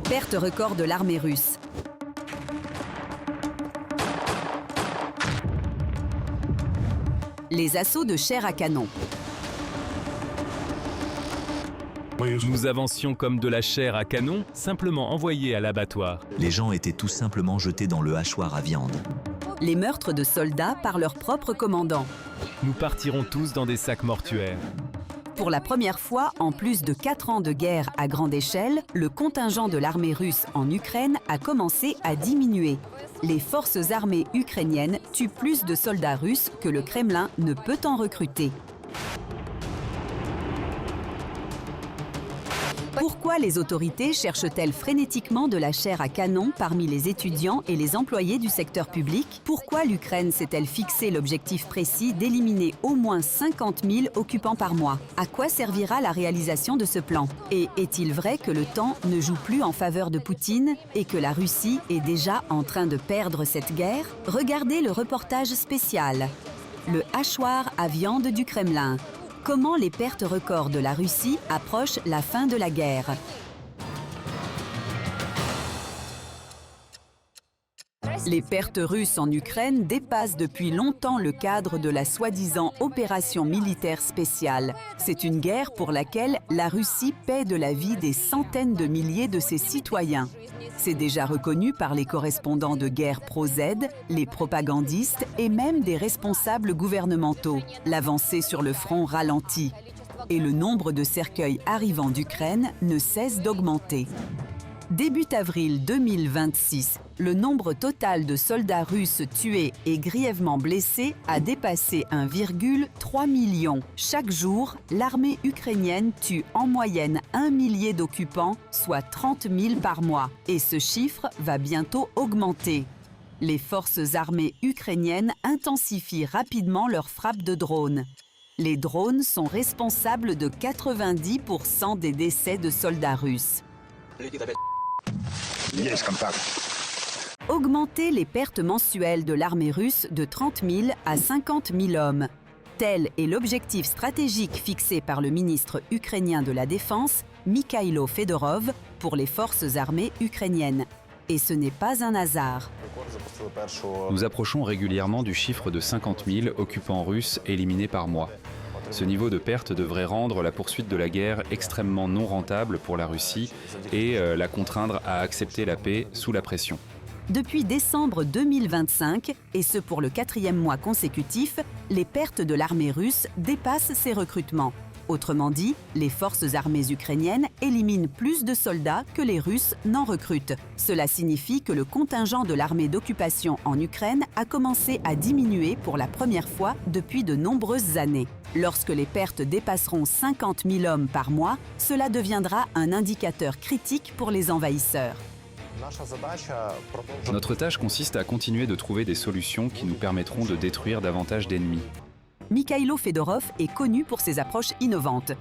Perte record de l'armée russe. Les assauts de chair à canon. Nous avancions comme de la chair à canon, simplement envoyée à l'abattoir. Les gens étaient tout simplement jetés dans le hachoir à viande. Les meurtres de soldats par leur propre commandant. Nous partirons tous dans des sacs mortuaires. Pour la première fois, en plus de 4 ans de guerre à grande échelle, le contingent de l'armée russe en Ukraine a commencé à diminuer. Les forces armées ukrainiennes tuent plus de soldats russes que le Kremlin ne peut en recruter. Pourquoi les autorités cherchent-elles frénétiquement de la chair à canon parmi les étudiants et les employés du secteur public? Pourquoi l'Ukraine s'est-elle fixé l'objectif précis d'éliminer au moins 50 000 occupants par mois? À quoi servira la réalisation de ce plan? Et est-il vrai que le temps ne joue plus en faveur de Poutine et que la Russie est déjà en train de perdre cette guerre? Regardez le reportage spécial. Le hachoir à viande du Kremlin. Comment les pertes records de la Russie approchent la fin de la guerre. Les pertes russes en Ukraine dépassent depuis longtemps le cadre de la soi-disant opération militaire spéciale. C'est une guerre pour laquelle la Russie paie de la vie des centaines de milliers de ses citoyens. C'est déjà reconnu par les correspondants de guerre pro-Z, les propagandistes et même des responsables gouvernementaux. L'avancée sur le front ralentit et le nombre de cercueils arrivant d'Ukraine ne cesse d'augmenter. Début avril 2026, le nombre total de soldats russes tués et grièvement blessés a dépassé 1,3 million. Chaque jour, l'armée ukrainienne tue en moyenne 1 millier d'occupants, soit 30 000 par mois. Et ce chiffre va bientôt augmenter. Les forces armées ukrainiennes intensifient rapidement leurs frappes de drones. Les drones sont responsables de 90% des décès de soldats russes. Augmenter les pertes mensuelles de l'armée russe de 30 000 à 50 000 hommes. Tel est l'objectif stratégique fixé par le ministre ukrainien de la Défense, Mikhailo Fedorov, pour les forces armées ukrainiennes. Et ce n'est pas un hasard. Nous approchons régulièrement du chiffre de 50 000 occupants russes éliminés par mois. Ce niveau de perte devrait rendre la poursuite de la guerre extrêmement non rentable pour la Russie et la contraindre à accepter la paix sous la pression. Depuis décembre 2025, et ce pour le 4e mois consécutif, les pertes de l'armée russe dépassent ses recrutements. Autrement dit, les forces armées ukrainiennes éliminent plus de soldats que les Russes n'en recrutent. Cela signifie que le contingent de l'armée d'occupation en Ukraine a commencé à diminuer pour la première fois depuis de nombreuses années. Lorsque les pertes dépasseront 50 000 hommes par mois, cela deviendra un indicateur critique pour les envahisseurs. Notre tâche consiste à continuer de trouver des solutions qui nous permettront de détruire davantage d'ennemis. Mikhailo Fedorov est connu pour ses approches innovantes.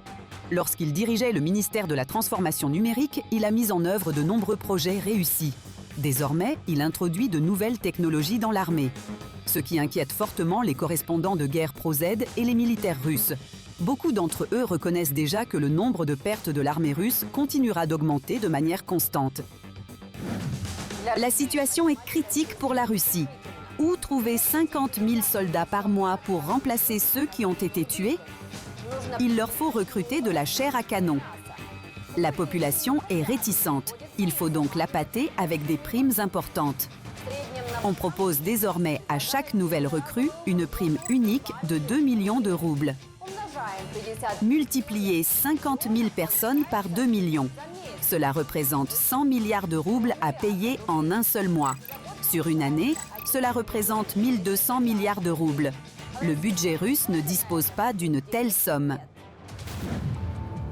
Lorsqu'il dirigeait le ministère de la Transformation numérique, il a mis en œuvre de nombreux projets réussis. Désormais, il introduit de nouvelles technologies dans l'armée, ce qui inquiète fortement les correspondants de guerre pro-Z et les militaires russes. Beaucoup d'entre eux reconnaissent déjà que le nombre de pertes de l'armée russe continuera d'augmenter de manière constante. La situation est critique pour la Russie. Où trouver 50 000 soldats par mois pour remplacer ceux qui ont été tués? Il leur faut recruter de la chair à canon. La population est réticente. Il faut donc l'appâter avec des primes importantes. On propose désormais à chaque nouvelle recrue une prime unique de 2 millions de roubles. Multipliez 50 000 personnes par 2 millions. Cela représente 100 milliards de roubles à payer en un seul mois. Sur une année, cela représente 1200 milliards de roubles. Le budget russe ne dispose pas d'une telle somme.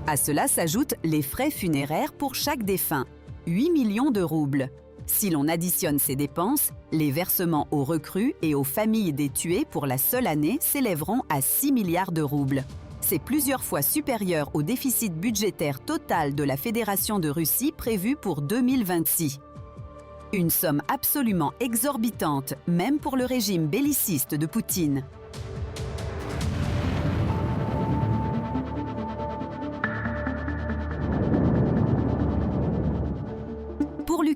À cela s'ajoutent les frais funéraires pour chaque défunt, 8 millions de roubles. Si l'on additionne ces dépenses, les versements aux recrues et aux familles des tués pour la seule année s'élèveront à 6 milliards de roubles. C'est plusieurs fois supérieur au déficit budgétaire total de la Fédération de Russie prévu pour 2026. Une somme absolument exorbitante, même pour le régime belliciste de Poutine.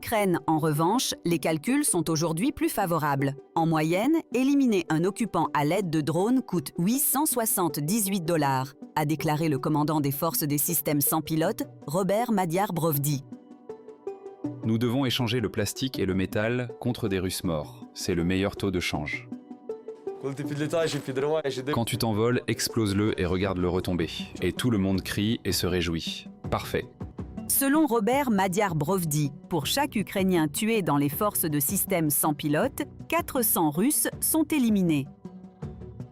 l'Ukraine, en revanche, les calculs sont aujourd'hui plus favorables. En moyenne, éliminer un occupant à l'aide de drones coûte 878 $, a déclaré le commandant des forces des systèmes sans pilote, Robert Madyar-Brovdi. Nous devons échanger le plastique et le métal contre des Russes morts. C'est le meilleur taux de change. Quand tu t'envoles, explose-le et regarde-le retomber. Et tout le monde crie et se réjouit. Parfait. Selon Robert Madyar-Brovdi, pour chaque Ukrainien tué dans les forces de systèmes sans pilote, 400 Russes sont éliminés.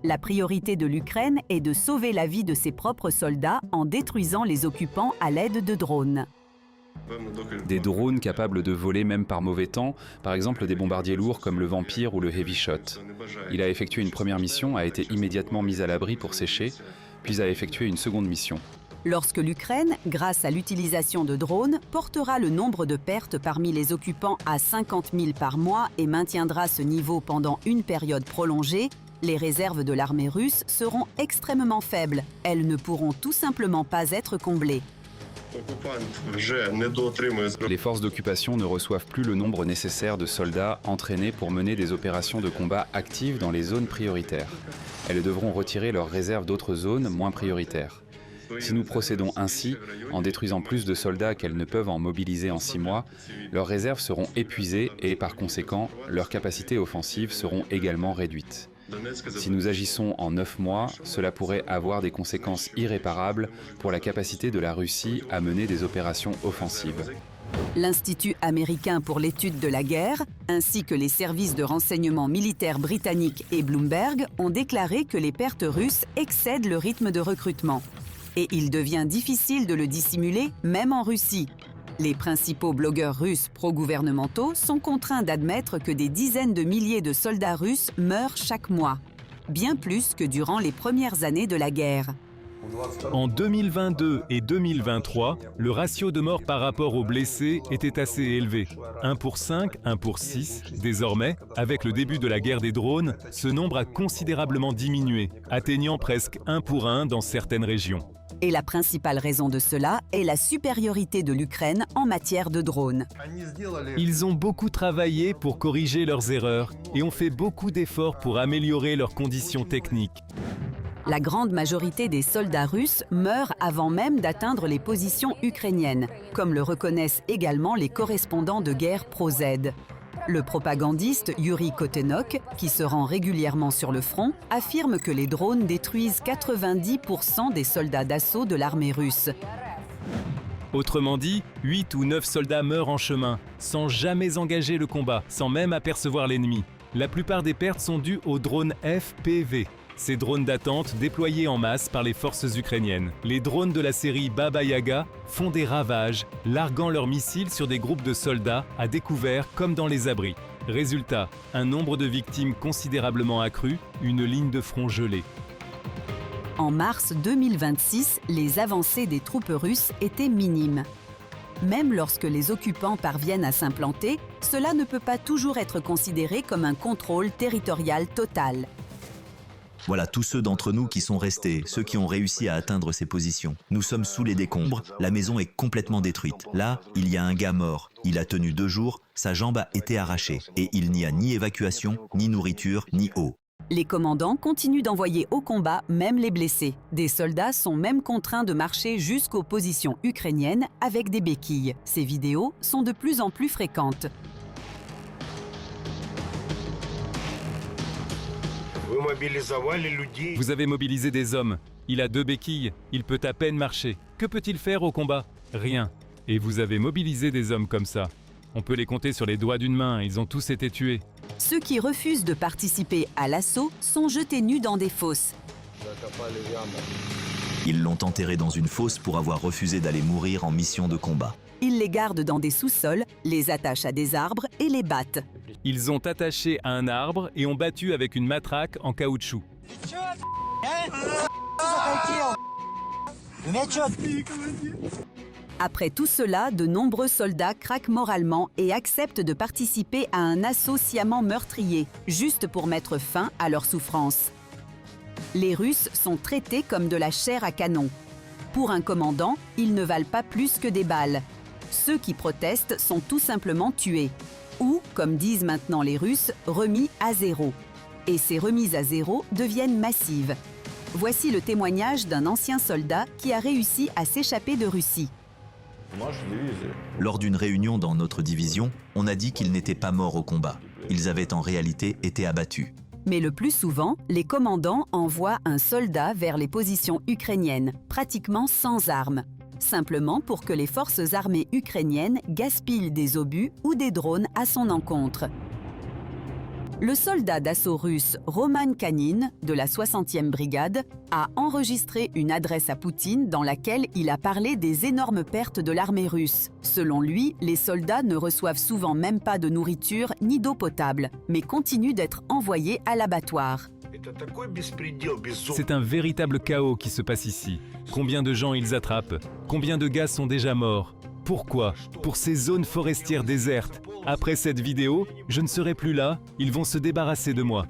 La priorité de l'Ukraine est de sauver la vie de ses propres soldats en détruisant les occupants à l'aide de drones. Des drones capables de voler même par mauvais temps, par exemple des bombardiers lourds comme le Vampire ou le Heavy Shot. Il a effectué une première mission, a été immédiatement mis à l'abri pour sécher, puis a effectué une seconde mission. Lorsque l'Ukraine, grâce à l'utilisation de drones, portera le nombre de pertes parmi les occupants à 50 000 par mois et maintiendra ce niveau pendant une période prolongée, les réserves de l'armée russe seront extrêmement faibles. Elles ne pourront tout simplement pas être comblées. Les forces d'occupation ne reçoivent plus le nombre nécessaire de soldats entraînés pour mener des opérations de combat actives dans les zones prioritaires. Elles devront retirer leurs réserves d'autres zones moins prioritaires. Si nous procédons ainsi, en détruisant plus de soldats qu'elles ne peuvent en mobiliser en 6 mois, leurs réserves seront épuisées et, par conséquent, leurs capacités offensives seront également réduites. Si nous agissons en 9 mois, cela pourrait avoir des conséquences irréparables pour la capacité de la Russie à mener des opérations offensives. L'Institut américain pour l'étude de la guerre, ainsi que les services de renseignement militaires britanniques et Bloomberg ont déclaré que les pertes russes excèdent le rythme de recrutement. Et il devient difficile de le dissimuler, même en Russie. Les principaux blogueurs russes pro-gouvernementaux sont contraints d'admettre que des dizaines de milliers de soldats russes meurent chaque mois, bien plus que durant les premières années de la guerre. En 2022 et 2023, le ratio de morts par rapport aux blessés était assez élevé. 1 pour 5, 1 pour 6. Désormais, avec le début de la guerre des drones, ce nombre a considérablement diminué, atteignant presque 1 pour 1 dans certaines régions. Et la principale raison de cela est la supériorité de l'Ukraine en matière de drones. Ils ont beaucoup travaillé pour corriger leurs erreurs et ont fait beaucoup d'efforts pour améliorer leurs conditions techniques. La grande majorité des soldats russes meurent avant même d'atteindre les positions ukrainiennes, comme le reconnaissent également les correspondants de guerre pro-Z. Le propagandiste Yuri Kotenok, qui se rend régulièrement sur le front, affirme que les drones détruisent 90% des soldats d'assaut de l'armée russe. Autrement dit, 8 ou 9 soldats meurent en chemin, sans jamais engager le combat, sans même apercevoir l'ennemi. La plupart des pertes sont dues aux drones FPV. Ces drones d'attente déployés en masse par les forces ukrainiennes. Les drones de la série Baba Yaga font des ravages, larguant leurs missiles sur des groupes de soldats à découvert comme dans les abris. Résultat, un nombre de victimes considérablement accru, une ligne de front gelée. En mars 2026, les avancées des troupes russes étaient minimes. Même lorsque les occupants parviennent à s'implanter, cela ne peut pas toujours être considéré comme un contrôle territorial total. Voilà tous ceux d'entre nous qui sont restés, ceux qui ont réussi à atteindre ces positions. Nous sommes sous les décombres, la maison est complètement détruite. Là, il y a un gars mort. Il a tenu 2 jours, sa jambe a été arrachée. Et il n'y a ni évacuation, ni nourriture, ni eau. Les commandants continuent d'envoyer au combat même les blessés. Des soldats sont même contraints de marcher jusqu'aux positions ukrainiennes avec des béquilles. Ces vidéos sont de plus en plus fréquentes. Vous avez mobilisé des hommes. Il a 2 béquilles. Il peut à peine marcher. Que peut-il faire au combat? Rien. Et vous avez mobilisé des hommes comme ça. On peut les compter sur les doigts d'une main. Ils ont tous été tués. Ceux qui refusent de participer à l'assaut sont jetés nus dans des fosses. Ils l'ont enterré dans une fosse pour avoir refusé d'aller mourir en mission de combat. Ils les gardent dans des sous-sols, les attachent à des arbres et les battent. Ils ont attaché à un arbre et ont battu avec une matraque en caoutchouc. Après tout cela, de nombreux soldats craquent moralement et acceptent de participer à un assaut sciemment meurtrier, juste pour mettre fin à leur souffrance. Les Russes sont traités comme de la chair à canon. Pour un commandant, ils ne valent pas plus que des balles. Ceux qui protestent sont tout simplement tués. Ou, comme disent maintenant les Russes, remis à zéro. Et ces remises à zéro deviennent massives. Voici le témoignage d'un ancien soldat qui a réussi à s'échapper de Russie. Lors d'une réunion dans notre division, on a dit qu'ils n'étaient pas morts au combat. Ils avaient en réalité été abattus. Mais le plus souvent, les commandants envoient un soldat vers les positions ukrainiennes, pratiquement sans armes, simplement pour que les forces armées ukrainiennes gaspillent des obus ou des drones à son encontre. Le soldat d'assaut russe Roman Kanin, de la 60e brigade, a enregistré une adresse à Poutine dans laquelle il a parlé des énormes pertes de l'armée russe. Selon lui, les soldats ne reçoivent souvent même pas de nourriture ni d'eau potable, mais continuent d'être envoyés à l'abattoir. C'est un véritable chaos qui se passe ici. Combien de gens ils attrapent? Combien de gars sont déjà morts? Pourquoi? Pour ces zones forestières désertes. Après cette vidéo, je ne serai plus là, ils vont se débarrasser de moi.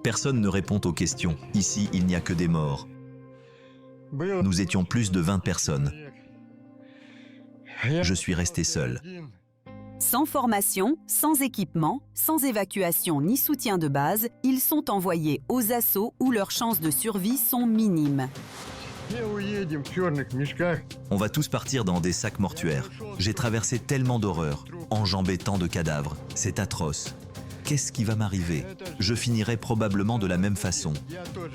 Personne ne répond aux questions. Ici, il n'y a que des morts. Nous étions plus de 20 personnes. Je suis resté seul. Sans formation, sans équipement, sans évacuation ni soutien de base, ils sont envoyés aux assauts où leurs chances de survie sont minimes. On va tous partir dans des sacs mortuaires. J'ai traversé tellement d'horreurs, enjambé tant de cadavres. C'est atroce. Qu'est-ce qui va m'arriver? Je finirai probablement de la même façon.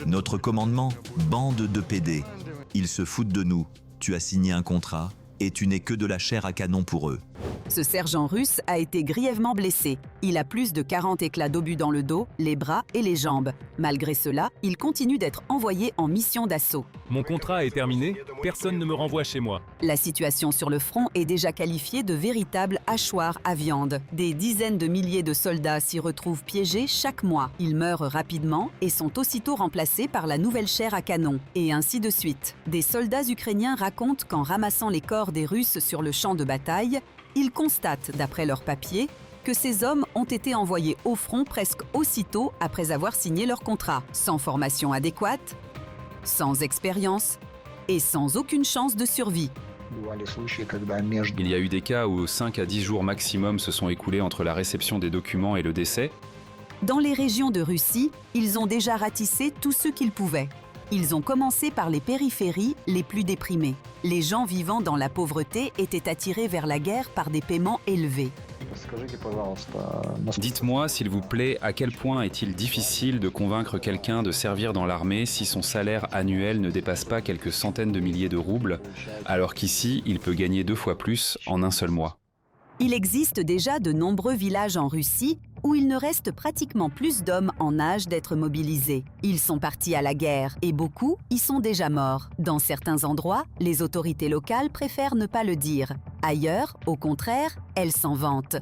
Notre commandement, bande de PD. Ils se foutent de nous. Tu as signé un contrat et tu n'es que de la chair à canon pour eux. Ce sergent russe a été grièvement blessé. Il a plus de 40 éclats d'obus dans le dos, les bras et les jambes. Malgré cela, il continue d'être envoyé en mission d'assaut. Mon contrat est terminé, personne ne me renvoie chez moi. La situation sur le front est déjà qualifiée de véritable hachoir à viande. Des dizaines de milliers de soldats s'y retrouvent piégés chaque mois. Ils meurent rapidement et sont aussitôt remplacés par la nouvelle chair à canon. Et ainsi de suite. Des soldats ukrainiens racontent qu'en ramassant les corps des Russes sur le champ de bataille, ils constatent, d'après leurs papiers, que ces hommes ont été envoyés au front presque aussitôt après avoir signé leur contrat, sans formation adéquate, sans expérience et sans aucune chance de survie. Il y a eu des cas où 5 à 10 jours maximum se sont écoulés entre la réception des documents et le décès. Dans les régions de Russie, ils ont déjà ratissé tout ce qu'ils pouvaient. Ils ont commencé par les périphéries les plus déprimées. Les gens vivant dans la pauvreté étaient attirés vers la guerre par des paiements élevés. Dites-moi, s'il vous plaît, à quel point est-il difficile de convaincre quelqu'un de servir dans l'armée si son salaire annuel ne dépasse pas quelques centaines de milliers de roubles, alors qu'ici, il peut gagner 2 fois plus en un seul mois. Il existe déjà de nombreux villages en Russie où il ne reste pratiquement plus d'hommes en âge d'être mobilisés. Ils sont partis à la guerre et beaucoup y sont déjà morts. Dans certains endroits, les autorités locales préfèrent ne pas le dire. Ailleurs, au contraire, elles s'en vantent.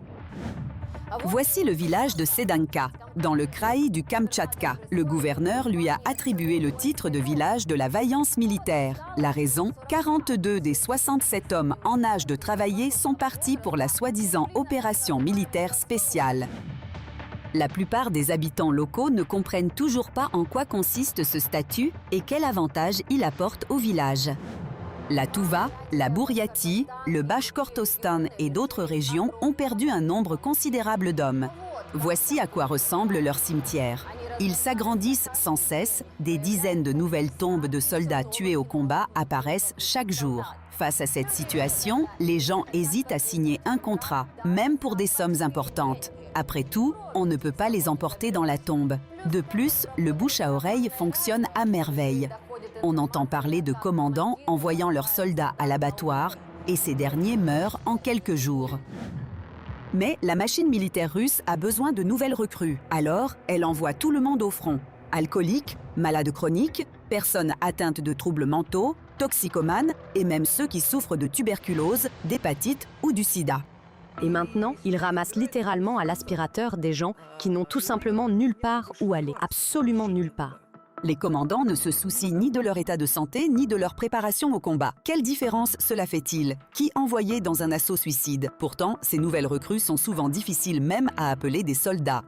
Voici le village de Sedanka, dans le kraï du Kamtchatka. Le gouverneur lui a attribué le titre de village de la vaillance militaire. La raison, 42 des 67 hommes en âge de travailler sont partis pour la soi-disant opération militaire spéciale. La plupart des habitants locaux ne comprennent toujours pas en quoi consiste ce statut et quel avantage il apporte au village. La Touva, la Bouriatie, le Bachkortostan et d'autres régions ont perdu un nombre considérable d'hommes. Voici à quoi ressemble leur cimetière. Ils s'agrandissent sans cesse, des dizaines de nouvelles tombes de soldats tués au combat apparaissent chaque jour. Face à cette situation, les gens hésitent à signer un contrat, même pour des sommes importantes. Après tout, on ne peut pas les emporter dans la tombe. De plus, le bouche à oreille fonctionne à merveille. On entend parler de commandants envoyant leurs soldats à l'abattoir et ces derniers meurent en quelques jours. Mais la machine militaire russe a besoin de nouvelles recrues. Alors, elle envoie tout le monde au front. Alcooliques, malades chroniques, personnes atteintes de troubles mentaux, toxicomanes et même ceux qui souffrent de tuberculose, d'hépatite ou du sida. Et maintenant, ils ramassent littéralement à l'aspirateur des gens qui n'ont tout simplement nulle part où aller, absolument nulle part. Les commandants ne se soucient ni de leur état de santé, ni de leur préparation au combat. Quelle différence cela fait-il? Qui envoyer dans un assaut suicide? Pourtant, ces nouvelles recrues sont souvent difficiles même à appeler des soldats.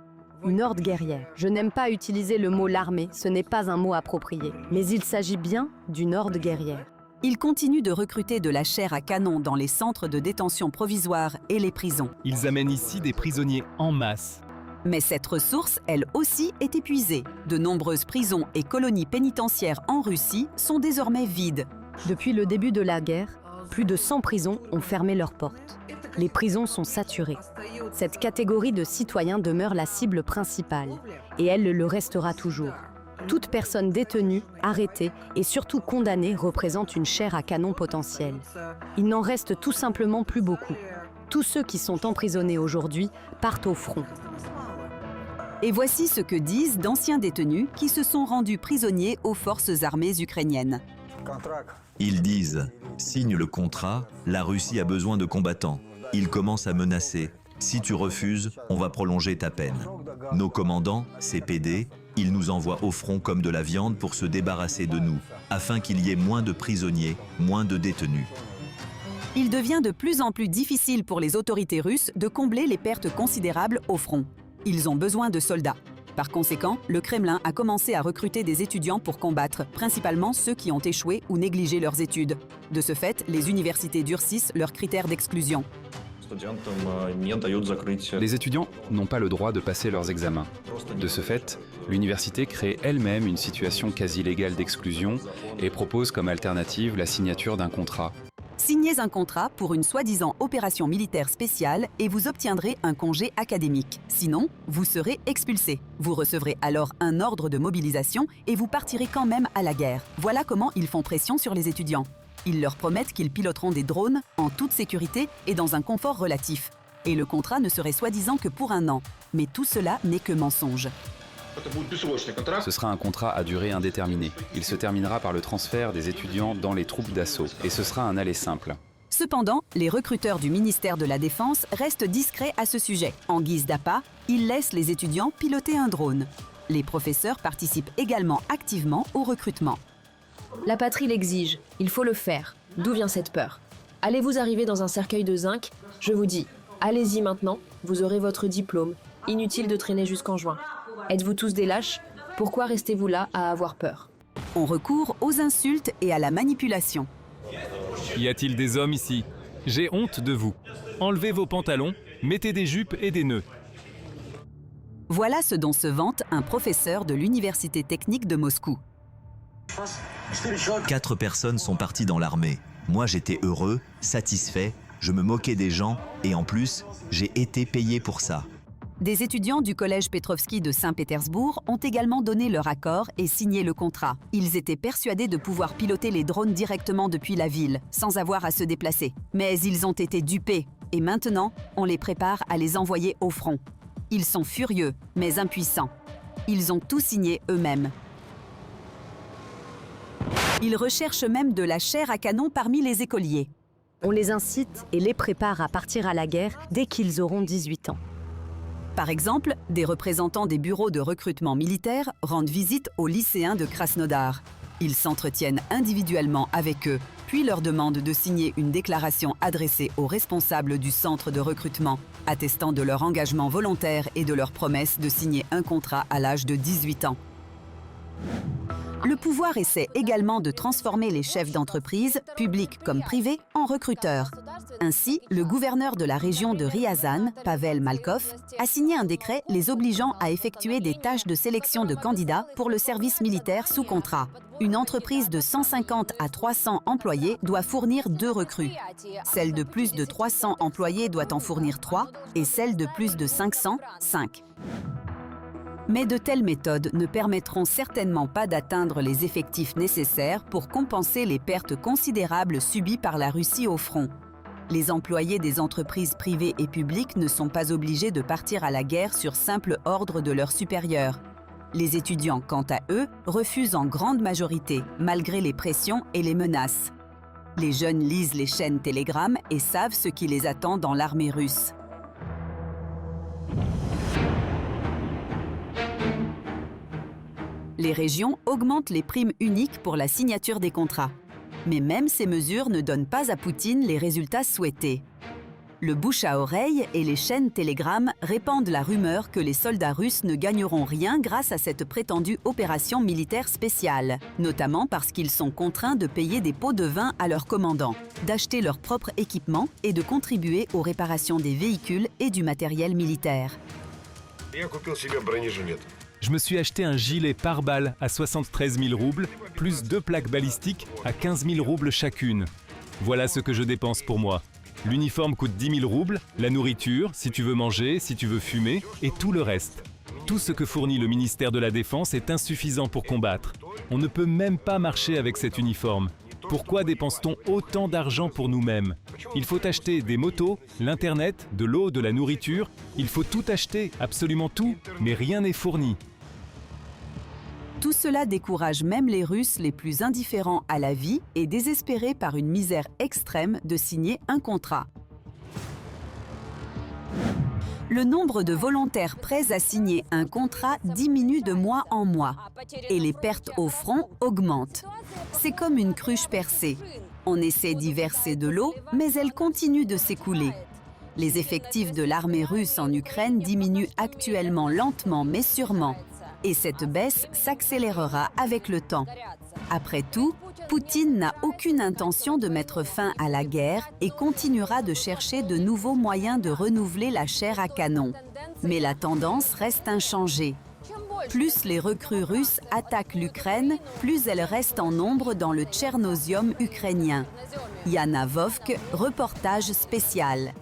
Une horde guerrière. Je n'aime pas utiliser le mot l'armée, ce n'est pas un mot approprié. Mais il s'agit bien d'une horde guerrière. Ils continuent de recruter de la chair à canon dans les centres de détention provisoire et les prisons. Ils amènent ici des prisonniers en masse. Mais cette ressource, elle aussi, est épuisée. De nombreuses prisons et colonies pénitentiaires en Russie sont désormais vides. Depuis le début de la guerre, plus de 100 prisons ont fermé leurs portes. Les prisons sont saturées. Cette catégorie de citoyens demeure la cible principale, et elle le restera toujours. Toute personne détenue, arrêtée et surtout condamnée représente une chair à canon potentielle. Il n'en reste tout simplement plus beaucoup. Tous ceux qui sont emprisonnés aujourd'hui partent au front. Et voici ce que disent d'anciens détenus qui se sont rendus prisonniers aux forces armées ukrainiennes. Ils disent « Signe le contrat, la Russie a besoin de combattants. Ils commencent à menacer. Si tu refuses, on va prolonger ta peine. Nos commandants, CPD, ils nous envoient au front comme de la viande pour se débarrasser de nous, afin qu'il y ait moins de prisonniers, moins de détenus. » Il devient de plus en plus difficile pour les autorités russes de combler les pertes considérables au front. Ils ont besoin de soldats. Par conséquent, le Kremlin a commencé à recruter des étudiants pour combattre, principalement ceux qui ont échoué ou négligé leurs études. De ce fait, les universités durcissent leurs critères d'exclusion. Les étudiants n'ont pas le droit de passer leurs examens. De ce fait, l'université crée elle-même une situation quasi légale d'exclusion et propose comme alternative la signature d'un contrat. Signez un contrat pour une soi-disant opération militaire spéciale et vous obtiendrez un congé académique. Sinon, vous serez expulsé. Vous recevrez alors un ordre de mobilisation et vous partirez quand même à la guerre. Voilà comment ils font pression sur les étudiants. Ils leur promettent qu'ils piloteront des drones en toute sécurité et dans un confort relatif. Et le contrat ne serait soi-disant que pour 1 an. Mais tout cela n'est que mensonge. Ce sera un contrat à durée indéterminée. Il se terminera par le transfert des étudiants dans les troupes d'assaut. Et ce sera un aller simple. Cependant, les recruteurs du ministère de la Défense restent discrets à ce sujet. En guise d'appât, ils laissent les étudiants piloter un drone. Les professeurs participent également activement au recrutement. La patrie l'exige, il faut le faire. D'où vient cette peur? Allez-vous arriver dans un cercueil de zinc? Je vous dis, allez-y maintenant, vous aurez votre diplôme. Inutile de traîner jusqu'en juin. Êtes-vous tous des lâches? Pourquoi restez-vous là à avoir peur? On recourt aux insultes et à la manipulation. Y a-t-il des hommes ici? J'ai honte de vous. Enlevez vos pantalons, mettez des jupes et des nœuds. Voilà ce dont se vante un professeur de l'Université technique de Moscou. 4 personnes sont parties dans l'armée. Moi, j'étais heureux, satisfait, je me moquais des gens et en plus, j'ai été payé pour ça. Des étudiants du collège Petrovski de Saint-Pétersbourg ont également donné leur accord et signé le contrat. Ils étaient persuadés de pouvoir piloter les drones directement depuis la ville, sans avoir à se déplacer. Mais ils ont été dupés et maintenant, on les prépare à les envoyer au front. Ils sont furieux, mais impuissants. Ils ont tout signé eux-mêmes. Ils recherchent même de la chair à canon parmi les écoliers. On les incite et les prépare à partir à la guerre dès qu'ils auront 18 ans. Par exemple, des représentants des bureaux de recrutement militaire rendent visite aux lycéens de Krasnodar. Ils s'entretiennent individuellement avec eux, puis leur demandent de signer une déclaration adressée aux responsables du centre de recrutement, attestant de leur engagement volontaire et de leur promesse de signer un contrat à l'âge de 18 ans. Le pouvoir essaie également de transformer les chefs d'entreprise, publics comme privés, en recruteurs. Ainsi, le gouverneur de la région de Ryazan, Pavel Malkov, a signé un décret les obligeant à effectuer des tâches de sélection de candidats pour le service militaire sous contrat. Une entreprise de 150 à 300 employés doit fournir 2 recrues. Celle de plus de 300 employés doit en fournir 3 et celle de plus de 500, 5. Mais de telles méthodes ne permettront certainement pas d'atteindre les effectifs nécessaires pour compenser les pertes considérables subies par la Russie au front. Les employés des entreprises privées et publiques ne sont pas obligés de partir à la guerre sur simple ordre de leurs supérieurs. Les étudiants, quant à eux, refusent en grande majorité, malgré les pressions et les menaces. Les jeunes lisent les chaînes Telegram et savent ce qui les attend dans l'armée russe. Les régions augmentent les primes uniques pour la signature des contrats. Mais même ces mesures ne donnent pas à Poutine les résultats souhaités. Le bouche à oreille et les chaînes Telegram répandent la rumeur que les soldats russes ne gagneront rien grâce à cette prétendue opération militaire spéciale, notamment parce qu'ils sont contraints de payer des pots de vin à leurs commandants, d'acheter leur propre équipement et de contribuer aux réparations des véhicules et du matériel militaire. Je me suis acheté un gilet pare-balles à 73 000 roubles, plus 2 plaques balistiques à 15 000 roubles chacune. Voilà ce que je dépense pour moi. L'uniforme coûte 10 000 roubles, la nourriture, si tu veux manger, si tu veux fumer, et tout le reste. Tout ce que fournit le ministère de la Défense est insuffisant pour combattre. On ne peut même pas marcher avec cet uniforme. Pourquoi dépense-t-on autant d'argent pour nous-mêmes? Il faut acheter des motos, l'internet, de l'eau, de la nourriture. Il faut tout acheter, absolument tout, mais rien n'est fourni. Tout cela décourage même les Russes les plus indifférents à la vie et désespérés par une misère extrême de signer un contrat. Le nombre de volontaires prêts à signer un contrat diminue de mois en mois et les pertes au front augmentent. C'est comme une cruche percée. On essaie d'y verser de l'eau, mais elle continue de s'écouler. Les effectifs de l'armée russe en Ukraine diminuent actuellement lentement mais sûrement. Et cette baisse s'accélérera avec le temps. Après tout, Poutine n'a aucune intention de mettre fin à la guerre et continuera de chercher de nouveaux moyens de renouveler la chair à canon. Mais la tendance reste inchangée. Plus les recrues russes attaquent l'Ukraine, plus elles restent en nombre dans le Tchernosium ukrainien. Yana Vovk, reportage spécial.